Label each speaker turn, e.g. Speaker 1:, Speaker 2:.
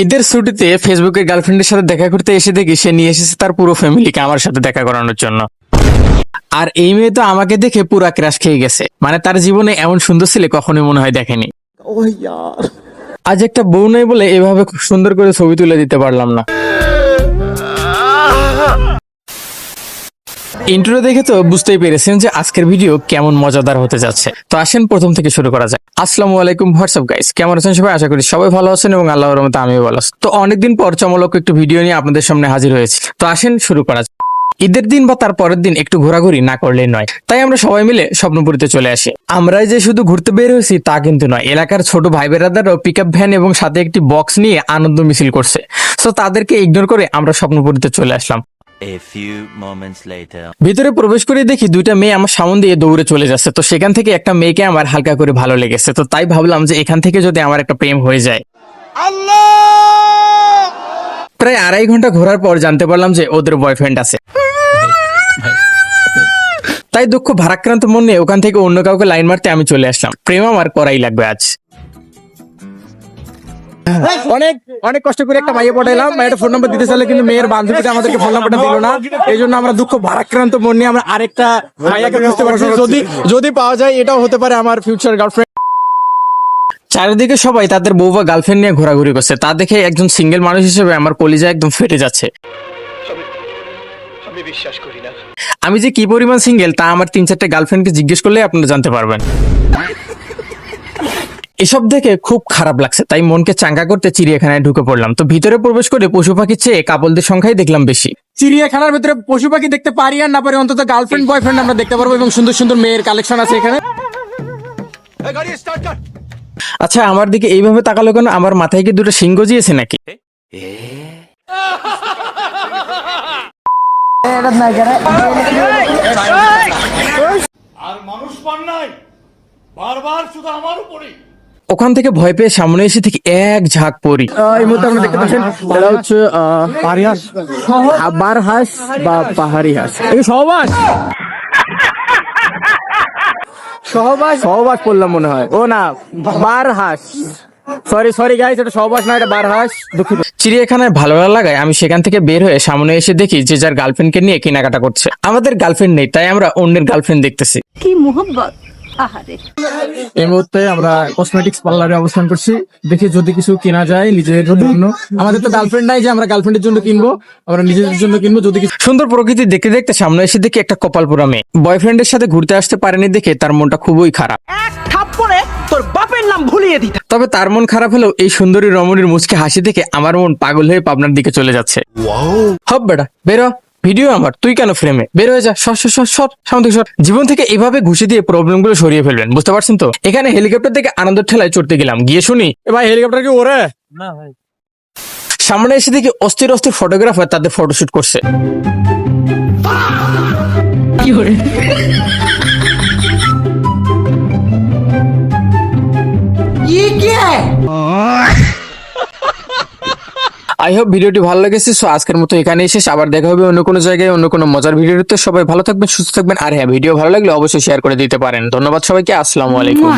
Speaker 1: ঈদের ছুটিতে ফেসবুকে গার্লফ্রেন্ডের সাথে দেখা করতে এসে দেখি সে নিয়ে এসেছে তার পুরো ফ্যামিলিকে আমার সাথে দেখা করানোর জন্য। আর এই মেয়ে তো আমাকে দেখে পুরা ক্রাশ খেয়ে গেছে, মানে তার জীবনে এমন সুন্দর ছেলে কখনোই মনে হয় দেখেনি। আজ একটা বউ নেই বলে এভাবে খুব সুন্দর করে ছবি তুলে দিতে পারলাম না। ইন্ট্রো দেখে তো বুঝতেই পেরেছেন যে আজকের ভিডিও কেমন মজাদার হতে যাচ্ছে। তো আসেন প্রথম থেকে শুরু করা যাক। আসসালামু আলাইকুম, হোয়াটসঅ্যাপ গাইস, কেমন আছেন সবাই? আশা করি সবাই ভালো আছেন এবং আল্লাহর রহমতে আমিও ভালো আছি। তো অনেকদিন পর চমলক একটু ভিডিও নিয়ে আপনাদের সামনে হাজির হয়েছি। তো আসেন শুরু করা যাক। ঈদের দিন বা তার পরের দিন একটু ঘোরাঘুরি না করলেই নয়, তাই আমরা সবাই মিলে স্বপ্নপুরীতে চলে আসি। আমরাই যে শুধু ঘুরতে বের হয়েছি তা কিন্তু নয়, এলাকার ছোট ভাই বেরাদারও পিকআপ ভ্যান এবং সাথে একটি বক্স নিয়ে আনন্দ মিছিল করছে। তো তাদেরকে ইগনোর করে আমরা স্বপ্নপুরীতে চলে আসলাম।
Speaker 2: A few moments later.
Speaker 1: ভিতরে প্রবেশ করে দেখি দুইটা মেয়ে আমার সামনে দিয়ে দৌড়ে চলে যাচ্ছে। তো সেখান থেকে একটা মেয়েকে আমার হালকা করে ভালো লেগেছে, তো তাই ভাবলাম যে এখান থেকে যদি আমার একটা প্রেম হয়ে যায়। প্রায় 2.5 ঘন্টা ঘোরার পর জানতে পারলাম যে ওদের বয়ফ্রেন্ড আছে। তাই দুঃখ ভারাক্রান্ত মন নিয়ে ওখান থেকে অন্য কাউকে লাইন মারতে আমি চলে আসলাম। প্রেম আমার করাই লাগবে আজ। অনেক অনেক কষ্ট করে একটা মাইয়া পটাইলাম, মাইয়ের ফোন নাম্বার দিতে চাইলে কিন্তু মেয়ের বান্ধবীটা আমাদেরকে ফোন নাম্বারটা দিল না। এই জন্য আমরা দুঃখ ভারাক্রান্ত মন নিয়ে আমরা আরেকটা মাইয়াকে বুঝতে পারছি, যদি পাওয়া যায় এটাও হতে পারে আমার ফিউচার গার্লফ্রেন্ড। চারিদিকে সবাই তাদের বউ বা গার্লফ্রেন্ড নিয়ে ঘোরাঘুরি করছে, তা দেখে একজন সিঙ্গেল মানুষ হিসেবে আমার কলিজা একদম ফেটে যাচ্ছে।
Speaker 3: আমি বিশ্বাস করি না।
Speaker 1: আমি যে কি পরিমাণ সিঙ্গেল তা আমার 3-4টা গার্লফ্রেন্ডকে জিজ্ঞেস করলে আপনারা জানতে পারবেন। এসব দেখে খুব খারাপ লাগছে, তাই মনকে চাঙ্গা করতে চিড়িয়াখানায় ঢুকে পড়লাম। তো ভিতরে প্রবেশ করে পশু পাখির চেয়ে কাপলদের সংখ্যাই দেখলাম বেশি। চিড়িয়াখানার ভিতরে পশু পাখি দেখতে পারি আর না পারি, অন্তত গার্লফ্রেন্ড বয়ফ্রেন্ড আমরা দেখতে পারবো এবং সুন্দর সুন্দর মেয়ের কালেকশন আছে এখানে।
Speaker 3: গাড়ি স্টার্ট কর।
Speaker 1: আচ্ছা, আমার দিকে এইভাবে তাকালো কেন? আমার মাথায় কি দুটো সিং গজিয়েছে নাকি?
Speaker 3: আর মানুষ পান নাই, বারবার শুধু আমার উপরেই।
Speaker 1: ওখান থেকে ভয় পেয়ে সামনে এসে থেকে এক ঝাঁক পরি। এই মুহূর্তে আপনারা দেখতে পাচ্ছেন এটা হচ্ছে পাহাড়ি হাঁস, বার হাঁস বা পাহাড়ি হাঁস। এই সহবাস সহবাস বললাম মনে হয়, ও না বার হাঁস। সরি গাইস, এটা সহবাস না, এটা বার হাঁস। দুঃখিত। চিড়িয়াখানায় ভালো না লাগায় আমি সেখান থেকে বের হয়ে সামনে এসে দেখি যে যার গার্লফ্রেন্ডকে নিয়ে কেনাকাটা করছে। আমাদের গার্লফ্রেন্ড নেই, তাই আমরা অন্যের গার্লফ্রেন্ড দেখতেছি।
Speaker 4: কি মোহব্বত! আহারে,
Speaker 1: এই মুহূর্তে আমরা কসমেটিক্স পার্লারে অবস্থান করছি, দেখি যদি কিছু কেনা যায় নিজের জন্য। আমাদের তো গার্লফ্রেন্ড নাই যে আমরা গার্লফ্রেন্ডের জন্য কিনবো, আমরা নিজেদের জন্য কিনবো। যদি সুন্দর প্রকৃতি দেখতে দেখতে সামনে এসে দেখি একটা কপাল পোড়া মেয়ে বয়ফ্রেন্ডের সাথে ঘুরতে আসতে পারেনি দেখে তার মনটা খুবই খারাপ।
Speaker 5: এক থাপ্পড়ে তোর বাপের নাম ভুলিয়ে দিতে।
Speaker 1: তবে তার মন খারাপ হলেও এই সুন্দরী রমণীর মুচকে হাসি দেখে আমার মন পাগল হয়ে পাবনার দিকে চলে যাচ্ছে। হব বেটা বেরো, ভিডিও আমার, তুই কেন ফ্রেমে? বের হয়ে যা, সর সামনে থেকে সর। জীবন থেকে এভাবে ঘুষি দিয়ে প্রবলেম গুলো সরিয়ে ফেলবেন, বুঝতে পারছেন তো? এখানে হেলিকপ্টার থেকে আনন্দের ঠেলায় চড়তে গেলাম, গিয়ে শুনি এ ভাই হেলিকপ্টার কি ওরে না ভাই। সামনে এসে দেখি অস্থির ফটোগ্রাফার তাদের ফটোশুট করছে। আই হোপ ভিডিওটি ভালো লেগেছে। সো আজকের মতো এখানেই শেষ, আবার দেখা হবে অন্য কোনো জায়গায় অন্য কোনো মজার ভিডিওতে। সবাই ভালো থাকবেন, সুস্থ থাকবেন, আর হ্যাঁ ভিডিও ভালো লাগলে অবশ্যই শেয়ার করে দিতে পারেন। ধন্যবাদ সবাইকে, আসসালামু আলাইকুম।